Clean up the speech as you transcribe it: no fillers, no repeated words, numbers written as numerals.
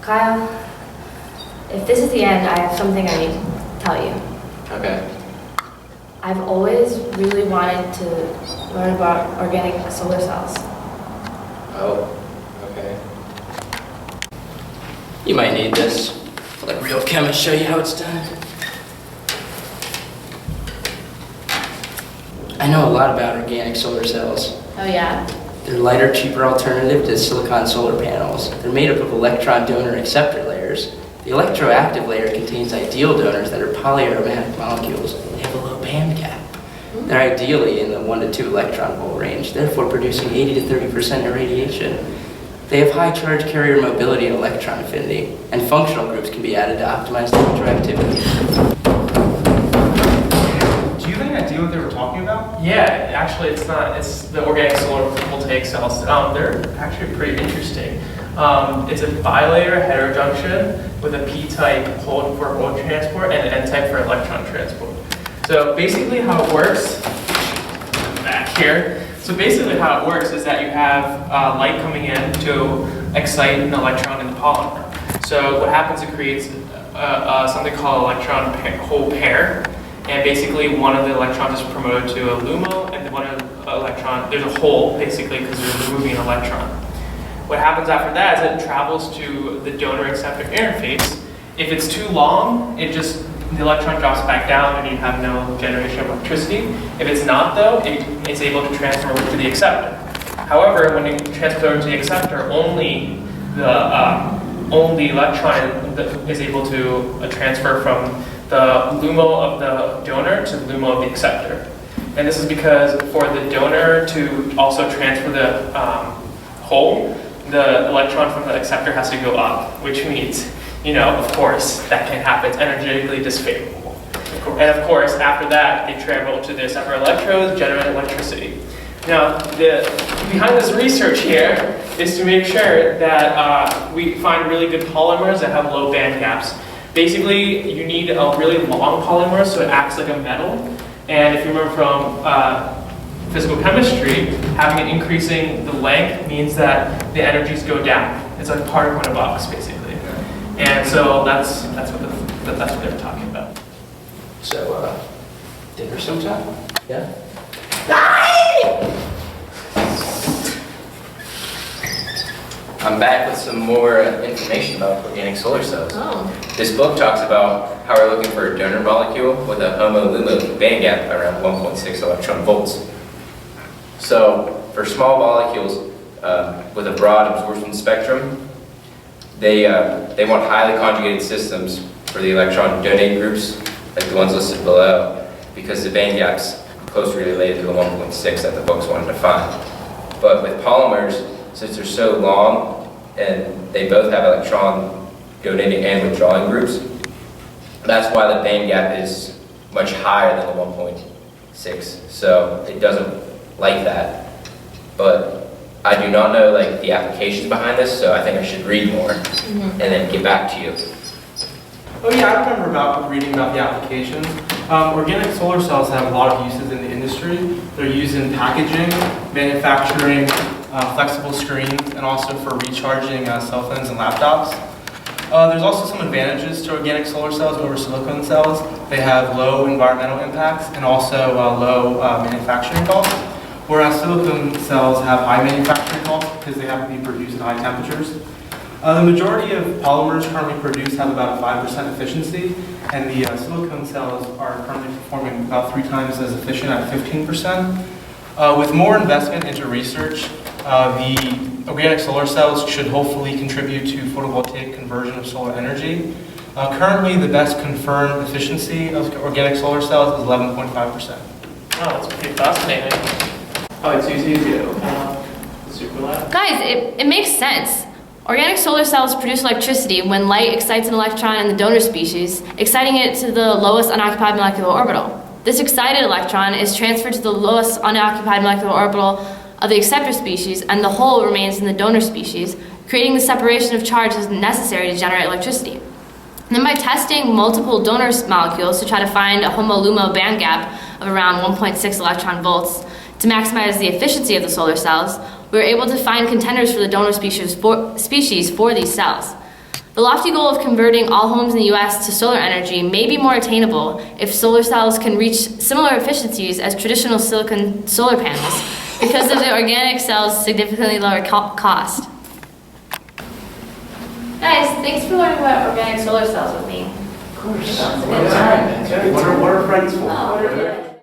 Kyle, if this is the end, I have something I need to tell you. Okay. I've always really wanted to learn about organic solar cells. Oh, okay. You might need this. Let a real chemist show you how it's done. I know a lot about organic solar cells. Oh yeah? They're a lighter, cheaper alternative to silicon solar panels. They're made up of electron donor acceptor layers. The electroactive layer contains ideal donors that are polyaromatic molecules. They have a low band gap. They're ideally in the 1 to 2 electron volt range, therefore producing 80 to 30% irradiation. They have high charge carrier mobility and electron affinity, and functional groups can be added to optimize the electroactivity. Do you have any idea what they were talking about? Yeah, actually it's not. It's the organic solar voltaic cells. They're actually pretty interesting. It's a bilayer heterojunction with a p-type hold for hole transport and an n-type for electron transport. So basically how it works, back here. So basically how it works is that you have light coming in to excite an electron in the polymer. So what happens, it creates something called electron hole pair. And basically one of the electrons is promoted to a LUMO, and one of the electron, there's a hole basically because you're removing an electron. What happens after that is it travels to the donor-acceptor interface. If it's too long, the electron drops back down and you have no generation of electricity. If it's not though, it's able to transfer over to the acceptor. However, when it transfers over to the acceptor, only the electron is able to transfer from the LUMO of the donor to the LUMO of the acceptor. And this is because for the donor to also transfer the hole, the electron from the acceptor has to go up, which means, of course, that can happen. It's energetically disfavorable. And of course, after that, they travel to the separate electrodes, generate electricity. Now, behind this research here is to make sure that we find really good polymers that have low band gaps. Basically, you need a really long polymer so it acts like a metal. And if you remember from physical chemistry, having it increasing the length means that the energies go down. It's like particle in a box, basically. And so that's what they're talking about. So, dinner sometime? Yeah? I'm back with some more information about organic solar cells. Oh. This book talks about how we're looking for a donor molecule with a HOMO-LUMO band gap around 1.6 electron volts. So, for small molecules with a broad absorption spectrum, they want highly conjugated systems for the electron donating groups, like the ones listed below, because the band gap's closely related to the 1.6 that the books wanted to find. But with polymers, since they're so long and they both have electron donating and withdrawing groups, that's why the band gap is much higher than the 1.6. So it doesn't like that. But I do not know the applications behind this, so I think I should read more and then get back to you. Oh yeah, I remember reading about the applications. Organic solar cells have a lot of uses in the industry. They're used in packaging, manufacturing, flexible screens, and also for recharging cell phones and laptops. There's also some advantages to organic solar cells over silicon cells. They have low environmental impacts and also low manufacturing costs, whereas silicon cells have high manufacturing costs because they have to be produced at high temperatures. The majority of polymers currently produced have about a 5% efficiency, and the silicon cells are currently performing about 3 times as efficient at 15%. With more investment into research, the organic solar cells should hopefully contribute to photovoltaic conversion of solar energy. Currently, the best confirmed efficiency of organic solar cells is 11.5%. Oh, that's pretty fascinating. Oh, it's easy to do. Super lab. Guys, it makes sense. Organic solar cells produce electricity when light excites an electron in the donor species, exciting it to the lowest unoccupied molecular orbital. This excited electron is transferred to the lowest unoccupied molecular orbital of the acceptor species, and the hole remains in the donor species, creating the separation of charges necessary to generate electricity. And then by testing multiple donor molecules to try to find a HOMO-LUMO band gap of around 1.6 electron volts to maximize the efficiency of the solar cells, we were able to find contenders for the donor species for these cells. The lofty goal of converting all homes in the US to solar energy may be more attainable if solar cells can reach similar efficiencies as traditional silicon solar panels because of the organic cells' significantly lower cost. Guys, thanks for learning about organic solar cells with me. Of course. What are friends for? Oh, yeah.